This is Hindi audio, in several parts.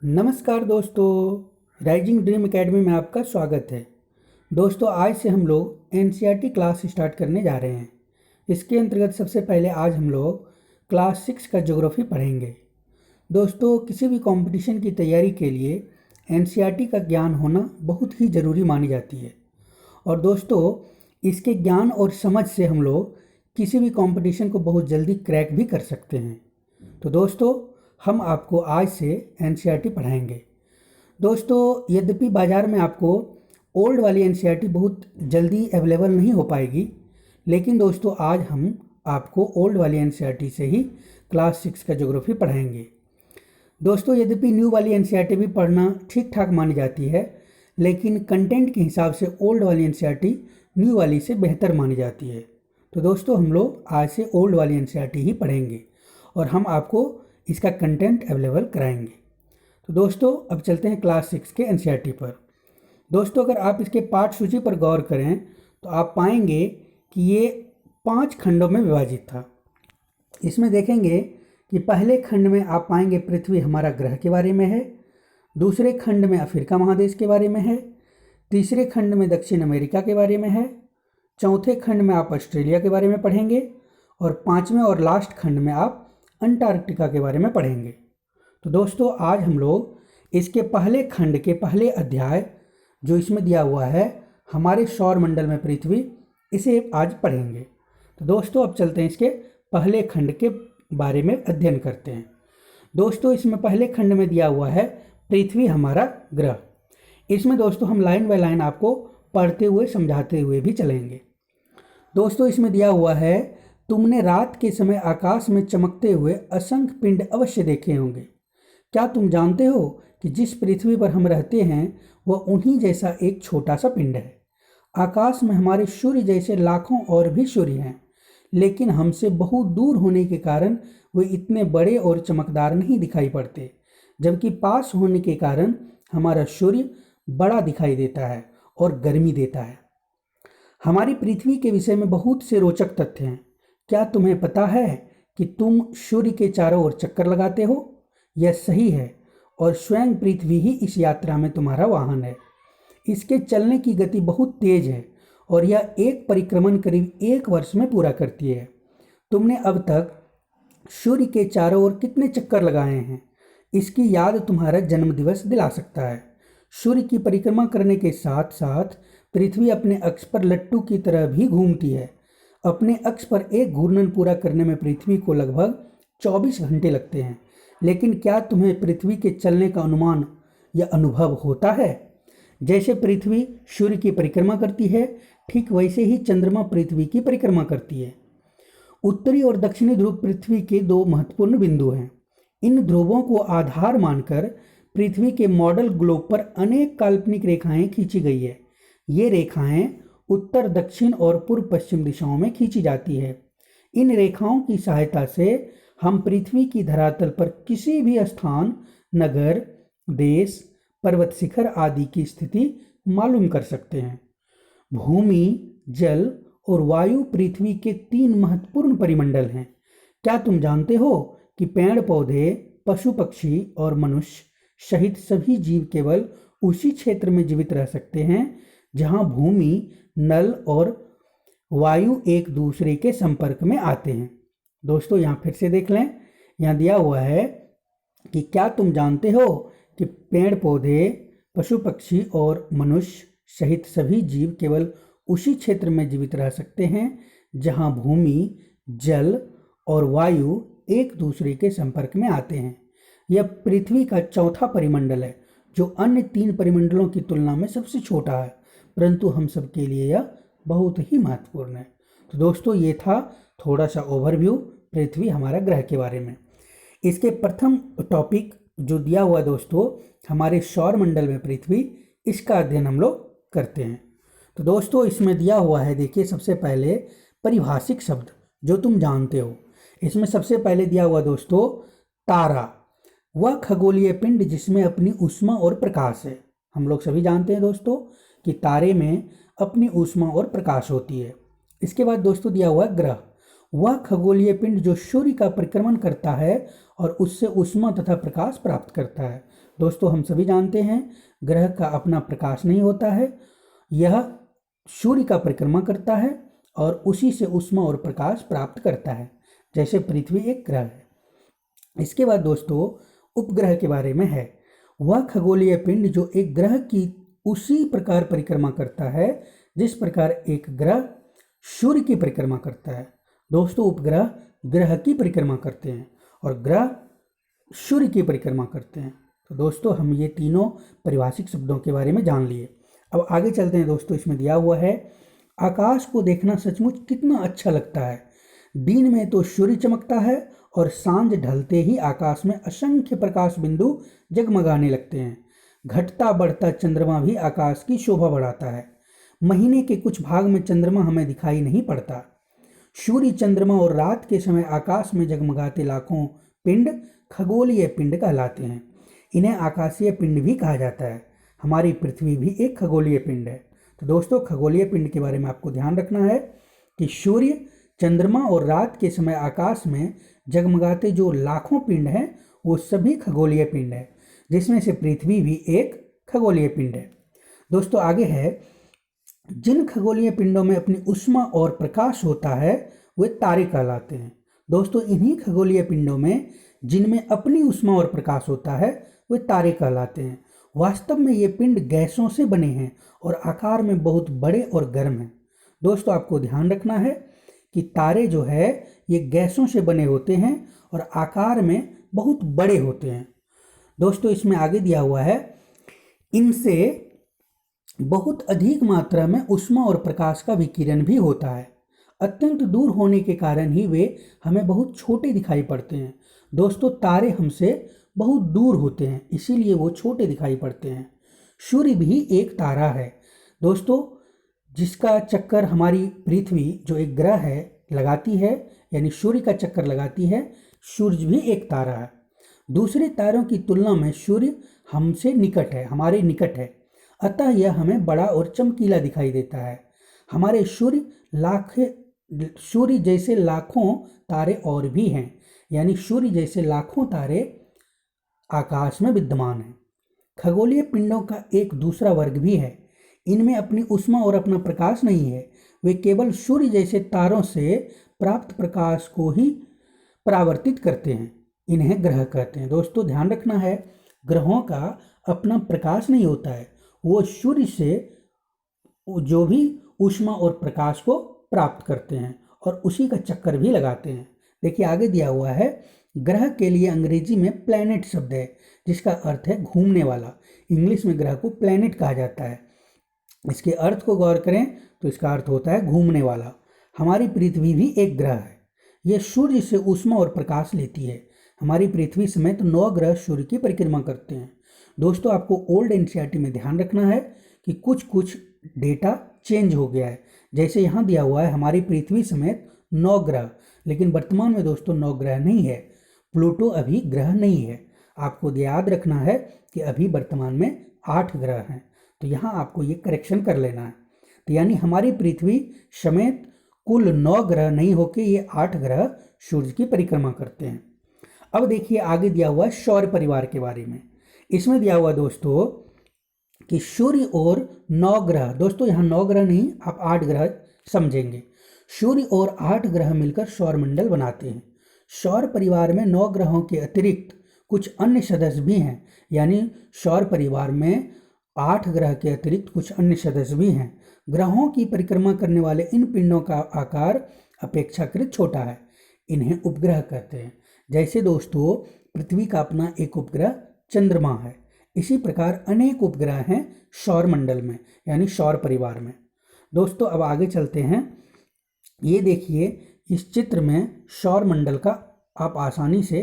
नमस्कार दोस्तों, राइजिंग ड्रीम एकेडमी में आपका स्वागत है। दोस्तों, आज से हम लोग एनसीईआरटी क्लास स्टार्ट करने जा रहे हैं। इसके अंतर्गत सबसे पहले आज हम लोग क्लास 6 का ज्योग्राफी पढ़ेंगे। दोस्तों, किसी भी कंपटीशन की तैयारी के लिए एनसीईआरटी का ज्ञान होना बहुत ही ज़रूरी मानी जाती है। और दोस्तों, इसके ज्ञान और समझ से हम लोग किसी भी कंपटीशन को बहुत जल्दी क्रैक भी कर सकते हैं। तो दोस्तों, हम आपको आज से एनसीईआरटी पढ़ाएंगे। दोस्तों, यद्यपि बाज़ार में आपको ओल्ड वाली एनसीईआरटी बहुत जल्दी अवेलेबल नहीं हो पाएगी, लेकिन दोस्तों आज हम आपको ओल्ड वाली एनसीईआरटी से ही क्लास 6 का ज्योग्राफी पढ़ाएंगे। दोस्तों, यद्यपि न्यू वाली एनसीईआरटी भी पढ़ना ठीक ठाक मानी जाती है, लेकिन कंटेंट के हिसाब से ओल्ड वाली एनसीईआरटी न्यू वाली से बेहतर मानी जाती है। तो दोस्तों, हम लोग आज से ओल्ड वाली एनसीईआरटी ही पढ़ेंगे और हम आपको इसका कंटेंट अवेलेबल कराएंगे। तो दोस्तों, अब चलते हैं क्लास 6 के एनसीईआरटी पर। दोस्तों, अगर आप इसके पाठ सूची पर गौर करें तो आप पाएंगे कि ये 5 खंडों में विभाजित था। इसमें देखेंगे कि पहले खंड में आप पाएंगे पृथ्वी हमारा ग्रह के बारे में है, दूसरे खंड में अफ्रीका महादेश के बारे में है, तीसरे खंड में दक्षिण अमेरिका के बारे में है, चौथे खंड में आप ऑस्ट्रेलिया के बारे में पढ़ेंगे और पाँचवें और लास्ट खंड में आप अंटार्कटिका के बारे में पढ़ेंगे। तो दोस्तों, आज हम लोग इसके पहले खंड के पहले अध्याय जो इसमें दिया हुआ है हमारे सौर मंडल में पृथ्वी, इसे आज पढ़ेंगे। तो दोस्तों, अब चलते हैं इसके पहले खंड के बारे में अध्ययन करते हैं। दोस्तों, इसमें पहले खंड में दिया हुआ है पृथ्वी हमारा ग्रह। इसमें दोस्तों हम लाइन बाय लाइन आपको पढ़ते हुए समझाते हुए भी चलेंगे। दोस्तों, इसमें दिया हुआ है, तुमने रात के समय आकाश में चमकते हुए असंख्य पिंड अवश्य देखे होंगे। क्या तुम जानते हो कि जिस पृथ्वी पर हम रहते हैं वह उन्हीं जैसा एक छोटा सा पिंड है। आकाश में हमारे सूर्य जैसे लाखों और भी सूर्य हैं, लेकिन हमसे बहुत दूर होने के कारण वे इतने बड़े और चमकदार नहीं दिखाई पड़ते, जबकि पास होने के कारण हमारा सूर्य बड़ा दिखाई देता है और गर्मी देता है। हमारी पृथ्वी के विषय में बहुत से रोचक तथ्य हैं। क्या तुम्हें पता है कि तुम सूर्य के चारों ओर चक्कर लगाते हो? यह सही है, और स्वयं पृथ्वी ही इस यात्रा में तुम्हारा वाहन है। इसके चलने की गति बहुत तेज है और यह एक परिक्रमण करीब 1 वर्ष में पूरा करती है। तुमने अब तक सूर्य के चारों ओर कितने चक्कर लगाए हैं, इसकी याद तुम्हारा जन्मदिवस दिला सकता है। सूर्य की परिक्रमा करने के साथ साथ पृथ्वी अपने अक्ष पर लट्टू की तरह भी घूमती है। अपने अक्ष पर एक घूर्णन पूरा करने में पृथ्वी को लगभग 24 घंटे लगते हैं। लेकिन क्या तुम्हें पृथ्वी के चलने का अनुमान या अनुभव होता है? जैसे पृथ्वी सूर्य की परिक्रमा करती है, ठीक वैसे ही चंद्रमा पृथ्वी की परिक्रमा करती है। उत्तरी और दक्षिणी ध्रुव पृथ्वी के 2 महत्वपूर्ण बिंदु हैं। इन ध्रुवों को आधार मानकर पृथ्वी के मॉडल ग्लोब पर अनेक काल्पनिक रेखाएं खींची गई है। ये रेखाएं उत्तर दक्षिण और पूर्व पश्चिम दिशाओं में खींची जाती है। इन रेखाओं की सहायता से हम पृथ्वी की धरातल पर किसी भी स्थान, नगर, देश, पर्वत शिखर आदि की स्थिति मालूम कर सकते हैं। भूमि, जल और वायु पृथ्वी के 3 महत्वपूर्ण परिमंडल हैं। क्या तुम जानते हो कि पेड़ पौधे, पशु पक्षी और मनुष्य सहित सभी जीव केवल उसी क्षेत्र में जीवित रह सकते हैं जहां भूमि, नल और वायु एक दूसरे के संपर्क में आते हैं। दोस्तों, यहाँ फिर से देख लें, यहाँ दिया हुआ है कि क्या तुम जानते हो कि पेड़ पौधे, पशु पक्षी और मनुष्य सहित सभी जीव केवल उसी क्षेत्र में जीवित रह सकते हैं जहाँ भूमि, जल और वायु एक दूसरे के संपर्क में आते हैं। यह पृथ्वी का चौथा परिमंडल है, जो अन्य 3 परिमंडलों की तुलना में सबसे छोटा है, परंतु हम सब के लिए यह बहुत ही महत्वपूर्ण है। तो दोस्तों, ये था थोड़ा सा ओवरव्यू पृथ्वी हमारा ग्रह के बारे में। इसके प्रथम टॉपिक जो दिया हुआ है दोस्तों, हमारे सौर मंडल में पृथ्वी, इसका अध्ययन हम लोग करते हैं। तो दोस्तों, इसमें दिया हुआ है, देखिए, सबसे पहले परिभाषिक शब्द जो तुम जानते हो। इसमें सबसे पहले दिया हुआ दोस्तों, तारा, वह खगोलीय पिंड जिसमें अपनी ऊष्मा और प्रकाश है। हम लोग सभी जानते हैं दोस्तों कि तारे में अपनी ऊष्मा और प्रकाश होती है। इसके बाद दोस्तों दिया हुआ ग्रह, वह खगोलीय पिंड जो सूर्य का परिक्रमण करता है और उससे ऊष्मा तथा प्रकाश प्राप्त करता है। दोस्तों हम सभी जानते हैं ग्रह का अपना प्रकाश नहीं होता है, यह सूर्य का परिक्रमा करता है और उसी से ऊष्मा और प्रकाश प्राप्त करता है, जैसे पृथ्वी एक ग्रह है। इसके बाद दोस्तों उपग्रह के बारे में है, वह खगोलीय पिंड जो एक ग्रह की उसी प्रकार परिक्रमा करता है जिस प्रकार एक ग्रह सूर्य की परिक्रमा करता है। दोस्तों उपग्रह ग्रह की परिक्रमा करते हैं और ग्रह सूर्य की परिक्रमा करते हैं। तो दोस्तों हम ये तीनों पारिभाषिक शब्दों के बारे में जान लिए। अब आगे चलते हैं दोस्तों। इसमें दिया हुआ है, आकाश को देखना सचमुच कितना अच्छा लगता है। दिन में तो सूर्य चमकता है और सांझ ढलते ही आकाश में असंख्य प्रकाश बिंदु जगमगाने लगते हैं। घटता बढ़ता चंद्रमा भी आकाश की शोभा बढ़ाता है। महीने के कुछ भाग में चंद्रमा हमें दिखाई नहीं पड़ता। सूर्य, चंद्रमा और रात के समय आकाश में जगमगाते लाखों पिंड खगोलीय पिंड कहलाते हैं। इन्हें आकाशीय पिंड भी कहा जाता है। हमारी पृथ्वी भी एक खगोलीय पिंड है। तो दोस्तों खगोलीय पिंड के बारे में आपको ध्यान रखना है कि सूर्य, चंद्रमा और रात के समय आकाश में जगमगाते जो लाखों पिंड हैं वो सभी खगोलीय पिंड है, जिसमें से पृथ्वी भी एक खगोलीय पिंड है। दोस्तों आगे है, जिन खगोलीय पिंडों में अपनी ऊष्मा और प्रकाश होता है वे तारे कहलाते हैं। दोस्तों इन्हीं खगोलीय पिंडों में जिनमें अपनी ऊष्मा और प्रकाश होता है वे तारे कहलाते हैं। वास्तव में ये पिंड गैसों से बने हैं और आकार में बहुत बड़े और गर्म हैं। दोस्तों आपको ध्यान रखना है कि तारे जो है ये गैसों से बने होते हैं और आकार में बहुत बड़े होते हैं। दोस्तों इसमें आगे दिया हुआ है, इनसे बहुत अधिक मात्रा में ऊष्मा और प्रकाश का विकिरण भी होता है। अत्यंत दूर होने के कारण ही वे हमें बहुत छोटे दिखाई पड़ते हैं। दोस्तों तारे हमसे बहुत दूर होते हैं, इसीलिए वो छोटे दिखाई पड़ते हैं। सूर्य भी एक तारा है दोस्तों, जिसका चक्कर हमारी पृथ्वी जो एक ग्रह है लगाती है, यानी सूर्य का चक्कर लगाती है। सूर्य भी एक तारा है। दूसरे तारों की तुलना में सूर्य हमसे निकट है, हमारे निकट है, अतः यह हमें बड़ा और चमकीला दिखाई देता है। हमारे सूर्य जैसे लाखों तारे और भी हैं, यानी सूर्य जैसे लाखों तारे आकाश में विद्यमान हैं। खगोलीय पिंडों का एक दूसरा वर्ग भी है। इनमें अपनी ऊष्मा और अपना प्रकाश नहीं है, वे केवल सूर्य जैसे तारों से प्राप्त प्रकाश को ही परावर्तित करते हैं। इन्हें ग्रह कहते हैं। दोस्तों ध्यान रखना है, ग्रहों का अपना प्रकाश नहीं होता है, वो सूर्य से जो भी ऊष्मा और प्रकाश को प्राप्त करते हैं और उसी का चक्कर भी लगाते हैं। देखिए आगे दिया हुआ है, ग्रह के लिए अंग्रेजी में प्लैनेट शब्द है, जिसका अर्थ है घूमने वाला। इंग्लिश में ग्रह को प्लैनेट कहा जाता है। इसके अर्थ को गौर करें तो इसका अर्थ होता है घूमने वाला। हमारी पृथ्वी भी एक ग्रह है, यह सूर्य से ऊष्मा और प्रकाश लेती है। हमारी पृथ्वी समेत 9 ग्रह सूर्य की परिक्रमा करते हैं। दोस्तों आपको ओल्ड एनसीईआरटी में ध्यान रखना है कि कुछ कुछ डेटा चेंज हो गया है। जैसे यहाँ दिया हुआ है हमारी पृथ्वी समेत 9 ग्रह, लेकिन वर्तमान में दोस्तों 9 ग्रह नहीं है। प्लूटो अभी ग्रह नहीं है। आपको याद रखना है कि अभी वर्तमान में 8 ग्रह हैं, तो यहाँ आपको ये करेक्शन कर लेना है। तो यानी हमारी पृथ्वी समेत कुल 9 ग्रह नहीं होके ये 8 ग्रह सूर्य की परिक्रमा करते हैं। अब देखिए आगे दिया हुआ है सौर परिवार के बारे में। इसमें दिया हुआ दोस्तों कि सूर्य और 9 ग्रह, दोस्तों यहाँ 9 ग्रह नहीं आप 8 ग्रह समझेंगे। सूर्य और 8 ग्रह मिलकर सौरमंडल बनाते हैं। सौर परिवार में 9 ग्रहों के अतिरिक्त कुछ अन्य सदस्य भी हैं, यानी सौर परिवार में 8 ग्रह के अतिरिक्त कुछ अन्य सदस्य भी हैं। ग्रहों की परिक्रमा करने वाले इन पिंडों का आकार अपेक्षाकृत छोटा है, इन्हें उपग्रह कहते हैं। जैसे दोस्तों पृथ्वी का अपना एक उपग्रह चंद्रमा है, इसी प्रकार अनेक उपग्रह हैं सौरमंडल में, यानी सौर परिवार में। दोस्तों अब आगे चलते हैं। ये देखिए इस चित्र में सौरमंडल का आप आसानी से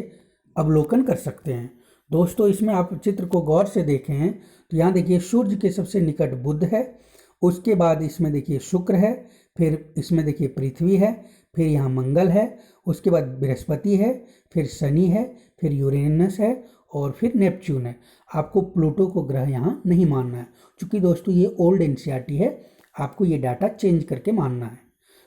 अवलोकन कर सकते हैं। दोस्तों इसमें आप चित्र को गौर से देखें तो यहाँ देखिए सूर्य के सबसे निकट बुध है, उसके बाद इसमें देखिए शुक्र है, फिर इसमें देखिए पृथ्वी है, फिर यहाँ मंगल है, उसके बाद बृहस्पति है, फिर शनि है, फिर यूरेनस है और फिर नेपच्यून है। आपको प्लूटो को ग्रह यहाँ नहीं मानना है, क्योंकि दोस्तों ये ओल्ड एनसीईआरटी है, आपको ये डाटा चेंज करके मानना है।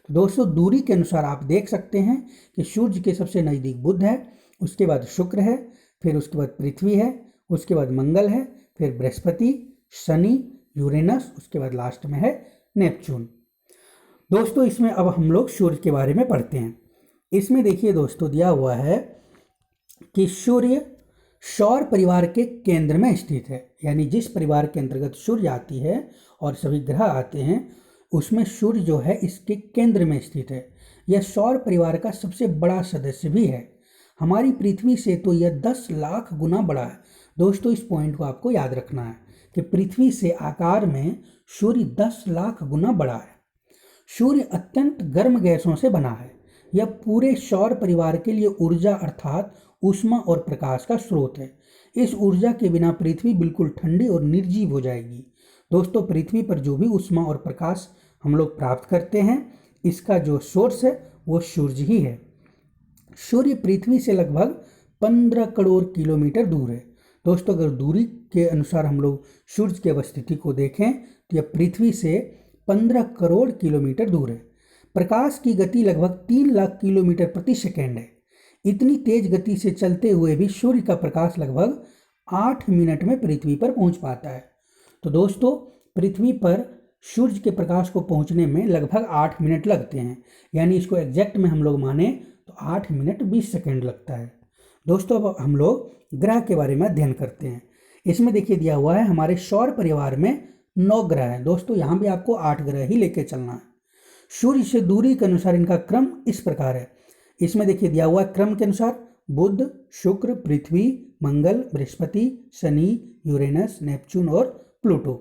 तो दोस्तों दूरी के अनुसार आप देख सकते हैं कि सूर्य के सबसे नज़दीक बुध है, उसके बाद शुक्र है, फिर उसके बाद पृथ्वी है, उसके बाद मंगल है, फिर बृहस्पति, शनि, यूरेनस, उसके बाद लास्ट में है नेपच्यून। दोस्तों इसमें अब हम लोग सूर्य के बारे में पढ़ते हैं। इसमें देखिए दोस्तों दिया हुआ है कि सूर्य सौर परिवार के केंद्र में स्थित है, यानी जिस परिवार के अंतर्गत सूर्य आती है और सभी ग्रह आते हैं उसमें सूर्य जो है इसके केंद्र में स्थित है। यह सौर परिवार का सबसे बड़ा सदस्य भी है। हमारी पृथ्वी से तो यह 10 लाख गुना बड़ा है। दोस्तों इस पॉइंट को आपको याद रखना है कि पृथ्वी से आकार में सूर्य 10 लाख गुना बड़ा है। सूर्य अत्यंत गर्म गैसों से बना है। यह पूरे सौर परिवार के लिए ऊर्जा अर्थात ऊष्मा और प्रकाश का स्रोत है। इस ऊर्जा के बिना पृथ्वी बिल्कुल ठंडी और निर्जीव हो जाएगी। दोस्तों पृथ्वी पर जो भी ऊष्मा और प्रकाश हम लोग प्राप्त करते हैं इसका जो सोर्स है वो सूर्य ही है। सूर्य पृथ्वी से लगभग 15 करोड़ किलोमीटर दूर है। दोस्तों अगर दूरी के अनुसार हम लोग सूर्य की अवस्थिति को देखें तो यह पृथ्वी से 15 करोड़ किलोमीटर दूर है। प्रकाश की गति लगभग 3 लाख किलोमीटर प्रति सेकेंड है। इतनी तेज गति से चलते हुए भी सूर्य का प्रकाश लगभग 8 मिनट में पृथ्वी पर पहुंच पाता है। तो दोस्तों पृथ्वी पर सूर्य के प्रकाश को पहुंचने में लगभग 8 मिनट लगते हैं, यानी इसको एग्जैक्ट में हम लोग माने तो 8 मिनट 20 सेकेंड लगता है। दोस्तों अब हम लोग ग्रह के बारे में अध्ययन करते हैं। इसमें देखिए दिया हुआ है हमारे सौर परिवार में 9 ग्रह हैं। दोस्तों यहाँ भी आपको 8 ग्रह ही लेके चलना है। सूर्य से दूरी के अनुसार इनका क्रम इस प्रकार है। इसमें देखिए दिया हुआ है क्रम के अनुसार बुध, शुक्र, पृथ्वी, मंगल, बृहस्पति, शनि, यूरेनस, नेपच्यून और प्लूटो।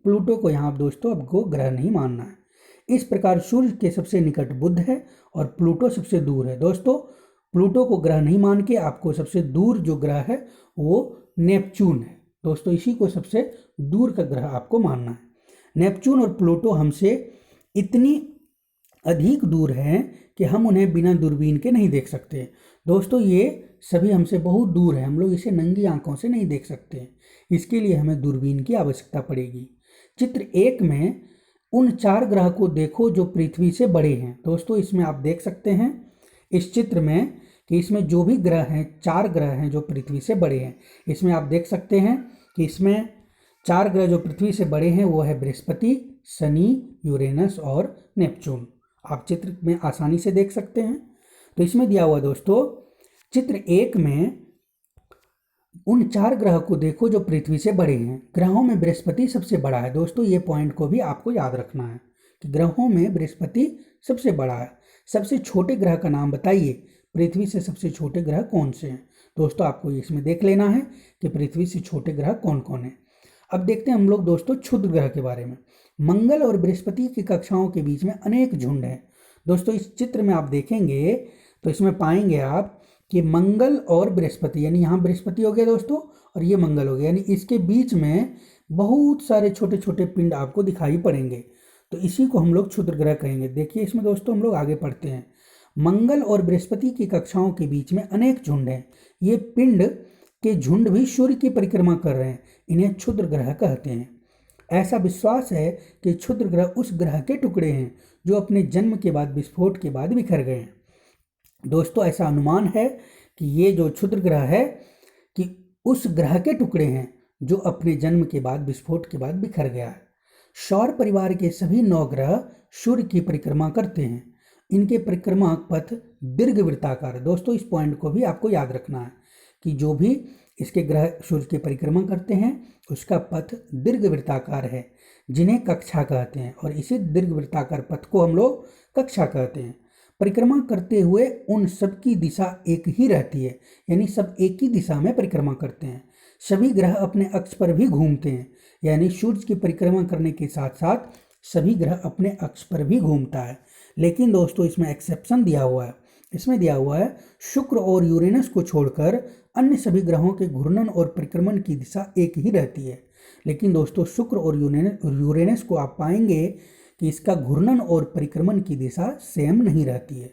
प्लूटो को यहाँ दोस्तों आपको ग्रह नहीं मानना है। इस प्रकार सूर्य के सबसे निकट बुध है और प्लूटो सबसे दूर है। दोस्तों प्लूटो को ग्रह नहीं मान के आपको सबसे दूर जो ग्रह है वो नेपच्यून है। दोस्तों इसी को सबसे दूर का ग्रह आपको मानना है। नेपच्यून और प्लूटो हमसे इतनी अधिक दूर हैं कि हम उन्हें बिना दूरबीन के नहीं देख सकते। दोस्तों ये सभी हमसे बहुत दूर है, हम लोग इसे नंगी आंखों से नहीं देख सकते। इसके लिए हमें दूरबीन की आवश्यकता पड़ेगी। चित्र 1 में उन 4 ग्रह को देखो जो पृथ्वी से बड़े हैं। दोस्तों इसमें आप देख सकते हैं इस चित्र में कि इसमें जो भी ग्रह हैं 4 ग्रह हैं जो पृथ्वी से बड़े हैं। इसमें आप देख सकते हैं कि इसमें 4 ग्रह जो पृथ्वी से बड़े हैं वो है बृहस्पति, शनि, यूरेनस और नेपच्यून। आप चित्र में आसानी से देख सकते हैं। तो इसमें दिया हुआ दोस्तों चित्र 1 में उन 4 ग्रह को देखो जो पृथ्वी से बड़े हैं। ग्रहों में बृहस्पति सबसे बड़ा है। दोस्तों ये पॉइंट को भी आपको याद रखना है कि ग्रहों में बृहस्पति सबसे बड़ा है। सबसे छोटे ग्रह का नाम बताइए, पृथ्वी से सबसे छोटे ग्रह कौन से हैं। दोस्तों आपको इसमें देख लेना है कि पृथ्वी से छोटे ग्रह कौन कौन है। अब देखते हैं हम लोग दोस्तों क्षुद्र ग्रह के बारे में। मंगल और बृहस्पति की कक्षाओं के बीच में अनेक झुंड हैं। दोस्तों इस चित्र में आप देखेंगे तो इसमें पाएंगे आप कि मंगल और बृहस्पति, यानी यहाँ बृहस्पति हो गया दोस्तों और ये मंगल हो गया, यानी इसके बीच में बहुत सारे छोटे छोटे पिंड आपको दिखाई पड़ेंगे। तो इसी को हम लोग क्षुद्र ग्रह कहेंगे। देखिए इसमें दोस्तों हम लोग आगे पढ़ते हैं। मंगल और बृहस्पति की कक्षाओं के बीच में अनेक झुंड हैं। ये पिंड के झुंड भी सूर्य की परिक्रमा कर रहे हैं। इन्हें क्षुद्र ग्रह कहते हैं। ऐसा विश्वास है कि क्षुद्र ग्रह उस ग्रह के टुकड़े हैं जो अपने जन्म के बाद विस्फोट के बाद बिखर गए हैं। दोस्तों ऐसा अनुमान है कि ये जो क्षुद्र ग्रह है कि उस ग्रह के टुकड़े हैं जो अपने जन्म के बाद विस्फोट के बाद बिखर गया है। सौर परिवार के सभी 9 ग्रह सूर्य की परिक्रमा करते हैं। इनके परिक्रमा पथ दीर्घवृत्ताकार है। दोस्तों इस पॉइंट को भी आपको याद रखना है कि जो भी इसके ग्रह सूर्य की परिक्रमा करते हैं उसका पथ दीर्घवृत्ताकार है, जिन्हें कक्षा कहते हैं, और इसी दीर्घवृत्ताकार पथ को हम लोग कक्षा कहते हैं। परिक्रमा करते हुए उन सब की दिशा एक ही रहती है, यानी सब एक ही दिशा में परिक्रमा करते हैं। सभी ग्रह अपने अक्ष पर भी घूमते हैं, यानी सूर्य की परिक्रमा करने के साथ साथ सभी ग्रह अपने अक्ष पर भी घूमता है। लेकिन दोस्तों इसमें एक्सेप्शन दिया हुआ है। इसमें दिया हुआ है शुक्र और यूरेनस को छोड़कर अन्य सभी ग्रहों के घूर्णन और परिक्रमण की दिशा एक ही रहती है। लेकिन दोस्तों शुक्र और यूरेनस को आप पाएंगे कि इसका घूर्णन और परिक्रमण की दिशा सेम नहीं रहती है।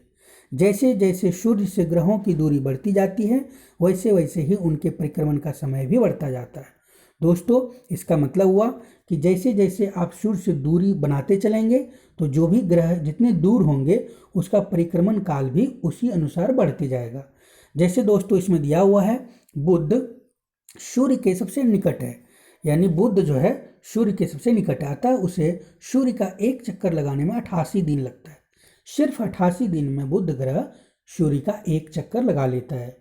जैसे जैसे सूर्य से ग्रहों की दूरी बढ़ती जाती है वैसे वैसे ही उनके परिक्रमण का समय भी बढ़ता जाता है। दोस्तों इसका मतलब हुआ कि जैसे जैसे आप सूर्य से दूरी बनाते चलेंगे तो जो भी ग्रह जितने दूर होंगे उसका परिक्रमण काल भी उसी अनुसार बढ़ते जाएगा। जैसे दोस्तों इसमें दिया हुआ है बुध सूर्य के सबसे निकट है, यानी बुध जो है सूर्य के सबसे निकट है, अतः उसे सूर्य का एक चक्कर लगाने में 88 दिन लगता है। सिर्फ 88 दिन में बुध ग्रह सूर्य का एक चक्कर लगा लेता है।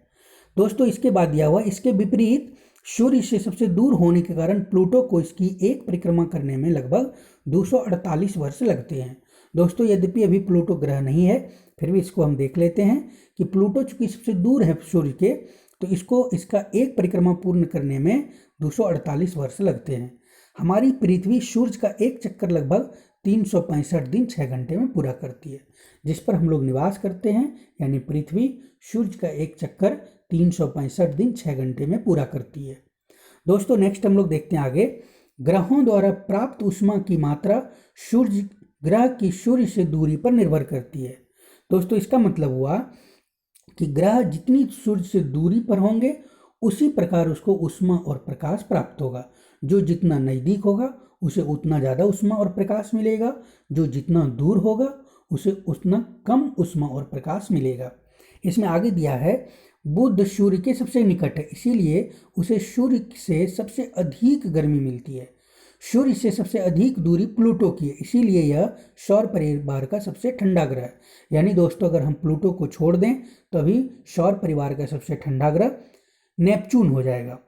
दोस्तों इसके बाद दिया हुआ इसके विपरीत सूर्य से सबसे दूर होने के कारण प्लूटो को इसकी एक परिक्रमा करने में लगभग 248 वर्ष लगते हैं। दोस्तों यद्यपि अभी प्लूटो ग्रह नहीं है, फिर भी इसको हम देख लेते हैं कि प्लूटो चूंकि सबसे दूर है सूर्य के, तो इसका एक परिक्रमा पूर्ण करने में 248 वर्ष लगते हैं। हमारी पृथ्वी सूर्य का एक चक्कर लगभग 365 दिन 6 घंटे में पूरा करती है, जिस पर हम लोग निवास करते हैं, यानी पृथ्वी सूर्य का एक चक्कर 365 दिन 6 घंटे में पूरा करती है। दोस्तों नेक्स्ट हम लोग देखते हैं आगे, ग्रहों द्वारा प्राप्त ऊष्मा की मात्रा सूर्य ग्रह की सूर्य से दूरी पर निर्भर करती है। दोस्तों इसका मतलब हुआ कि ग्रह जितनी सूर्य से दूरी पर होंगे उसी प्रकार उसको ऊष्मा और प्रकाश प्राप्त होगा। जो जितना नज़दीक होगा उसे उतना ज़्यादा ऊष्मा और प्रकाश मिलेगा, जो जितना दूर होगा उसे उतना कम ऊष्मा और प्रकाश मिलेगा। इसमें आगे दिया है बुध सूर्य के सबसे निकट है, इसीलिए उसे सूर्य से सबसे अधिक गर्मी मिलती है। सूर्य से सबसे अधिक दूरी प्लूटो की है, इसीलिए यह सौर परिवार का सबसे ठंडा ग्रह है। यानी दोस्तों अगर हम प्लूटो को छोड़ दें तो अभी सौर परिवार का सबसे ठंडा ग्रह नेपच्यून हो जाएगा।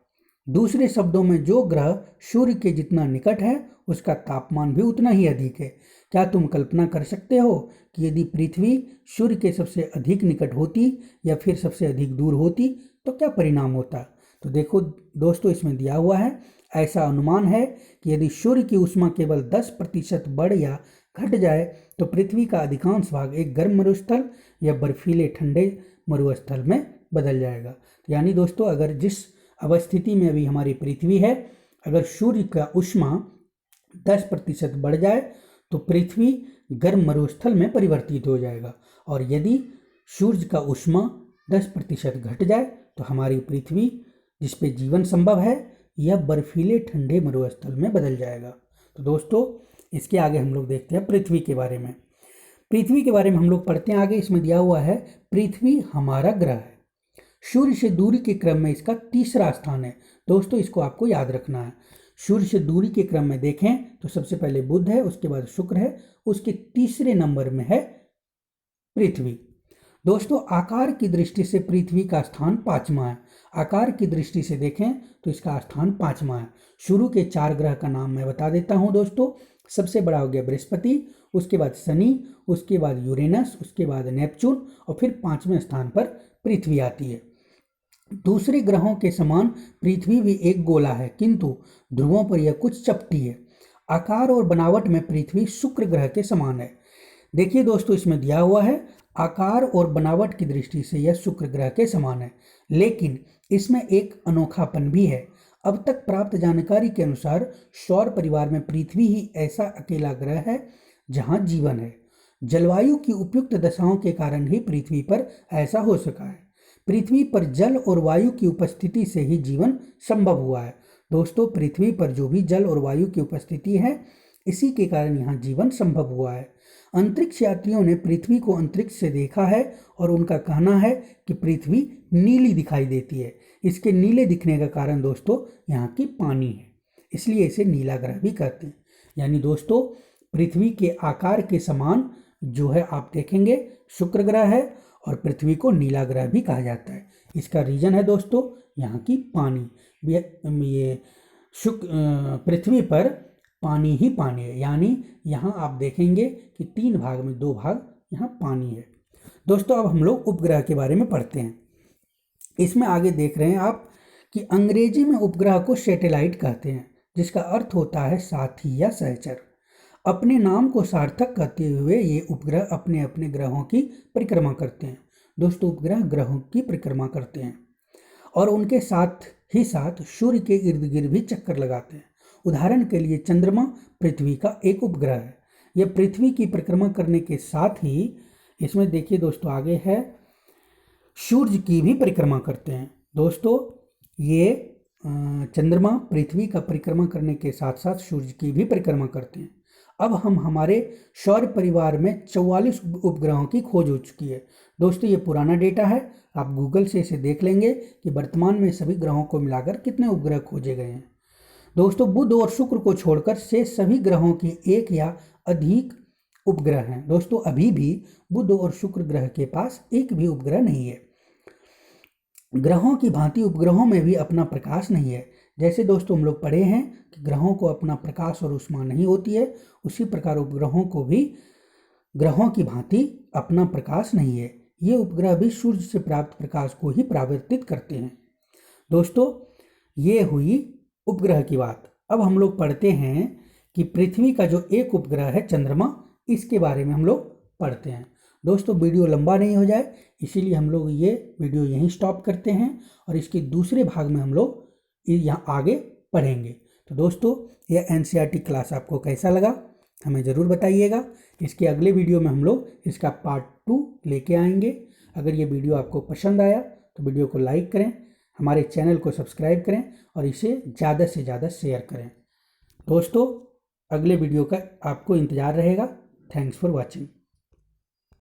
दूसरे शब्दों में जो ग्रह सूर्य के जितना निकट है उसका तापमान भी उतना ही अधिक है। क्या तुम कल्पना कर सकते हो कि यदि पृथ्वी सूर्य के सबसे अधिक निकट होती या फिर सबसे अधिक दूर होती तो क्या परिणाम होता? तो देखो दोस्तों इसमें दिया हुआ है, ऐसा अनुमान है कि यदि सूर्य की ऊष्मा केवल 10% बढ़ या घट जाए तो पृथ्वी का अधिकांश भाग एक गर्म मरुस्थल या बर्फीले ठंडे मरुस्थल में बदल जाएगा। यानी दोस्तों अगर जिस अवस्थिति में अभी हमारी पृथ्वी है, अगर सूर्य का ऊष्मा 10% बढ़ जाए तो पृथ्वी गर्म मरुस्थल में परिवर्तित हो जाएगा, और यदि सूर्य का ऊष्मा 10% घट जाए तो हमारी पृथ्वी जिस पे जीवन संभव है यह बर्फीले ठंडे मरुस्थल में बदल जाएगा। तो दोस्तों इसके आगे हम लोग देखते हैं पृथ्वी के बारे में। पृथ्वी के बारे में हम लोग पढ़ते हैं आगे। इसमें दिया हुआ है पृथ्वी हमारा ग्रह है, सूर्य से दूरी के क्रम में इसका तीसरा स्थान है। दोस्तों इसको आपको याद रखना है। सूर्य से दूरी के क्रम में देखें तो सबसे पहले बुध है, उसके बाद शुक्र है, उसके तीसरे नंबर में है पृथ्वी। दोस्तों आकार की दृष्टि से पृथ्वी का स्थान 5वां है। आकार की दृष्टि से देखें तो इसका स्थान 5वां है। शुरू के 4 ग्रह का नाम मैं बता देता हूं दोस्तों। सबसे बड़ा हो गया बृहस्पति, उसके बाद शनि, उसके बाद यूरेनस, उसके बाद नेपच्यून, और फिर 5वें स्थान पर पृथ्वी आती है। दूसरे ग्रहों के समान पृथ्वी भी एक गोला है, किंतु ध्रुवों पर यह कुछ चपटी है। आकार और बनावट में पृथ्वी शुक्र ग्रह के समान है। देखिए दोस्तों इसमें दिया हुआ है आकार और बनावट की दृष्टि से यह शुक्र ग्रह के समान है, लेकिन इसमें एक अनोखापन भी है। अब तक प्राप्त जानकारी के अनुसार सौर परिवार में पृथ्वी ही ऐसा अकेला ग्रह है जहां जीवन है। जलवायु की उपयुक्त दशाओं के कारण ही पृथ्वी पर ऐसा हो सका है। पृथ्वी पर जल और वायु की उपस्थिति से ही जीवन संभव हुआ है। दोस्तों पृथ्वी पर जो भी जल और वायु की उपस्थिति है, इसी के कारण यहाँ जीवन संभव हुआ है। अंतरिक्ष यात्रियों ने पृथ्वी को अंतरिक्ष से देखा है और उनका कहना है कि पृथ्वी नीली दिखाई देती है। इसके नीले दिखने का कारण दोस्तों यहाँ की पानी है, इसलिए इसे नीला ग्रह भी कहते हैं। यानी दोस्तों पृथ्वी के आकार के समान जो है आप देखेंगे शुक्र ग्रह है, और पृथ्वी को नीला ग्रह भी कहा जाता है। इसका रीजन है दोस्तों यहाँ की पानी। ये पृथ्वी पर पानी ही पानी है, यानी यहाँ आप देखेंगे कि 3 भाग में 2 भाग यहाँ पानी है। दोस्तों अब हम लोग उपग्रह के बारे में पढ़ते हैं। इसमें आगे देख रहे हैं आप कि अंग्रेजी में उपग्रह को सैटेलाइट कहते हैं, जिसका अर्थ होता है साथी या सहचर। अपने नाम को सार्थक करते हुए ये उपग्रह अपने अपने ग्रहों की परिक्रमा करते हैं। दोस्तों उपग्रह ग्रहों की परिक्रमा करते हैं और उनके साथ ही साथ सूर्य के इर्द गिर्द भी चक्कर लगाते हैं। उदाहरण के लिए चंद्रमा पृथ्वी का एक उपग्रह है। यह पृथ्वी की परिक्रमा करने के साथ ही इसमें देखिए दोस्तों आगे है सूर्य की भी परिक्रमा करते हैं। दोस्तों ये चंद्रमा पृथ्वी का परिक्रमा करने के साथ साथ सूर्य की भी परिक्रमा करते हैं। अब हम हमारे सौर परिवार में 44 उपग्रहों की खोज हो चुकी है। दोस्तों ये पुराना डेटा है, आप गूगल से इसे देख लेंगे कि वर्तमान में सभी ग्रहों को मिलाकर कितने उपग्रह खोजे गए हैं। दोस्तों बुध और शुक्र को छोड़कर शेष सभी ग्रहों की एक या अधिक उपग्रह हैं। दोस्तों अभी भी बुध और शुक्र ग्रह के पास एक भी उपग्रह नहीं है। ग्रहों की भांति उपग्रहों में भी अपना प्रकाश नहीं है। जैसे दोस्तों हम लोग पढ़े हैं कि ग्रहों को अपना प्रकाश और ऊष्मा नहीं होती है, उसी प्रकार उपग्रहों को भी ग्रहों की भांति अपना प्रकाश नहीं है। ये उपग्रह भी सूर्य से प्राप्त प्रकाश को ही परावर्तित करते हैं। दोस्तों ये हुई उपग्रह की बात। अब हम लोग पढ़ते हैं कि पृथ्वी का जो एक उपग्रह है चंद्रमा, इसके बारे में हम लोग पढ़ते हैं। दोस्तों वीडियो लंबा नहीं हो जाए इसीलिए हम लोग ये वीडियो यहीं स्टॉप करते हैं और इसके दूसरे भाग में हम लोग यहाँ आगे पढ़ेंगे। तो दोस्तों यह एनसीईआरटी क्लास आपको कैसा लगा हमें ज़रूर बताइएगा। इसके अगले वीडियो में हम लोग इसका पार्ट 2 लेके आएंगे। अगर ये वीडियो आपको पसंद आया तो वीडियो को लाइक करें, हमारे चैनल को सब्सक्राइब करें और इसे ज़्यादा से ज़्यादा शेयर करें। दोस्तों अगले वीडियो का आपको इंतज़ार रहेगा। Thanks for watching.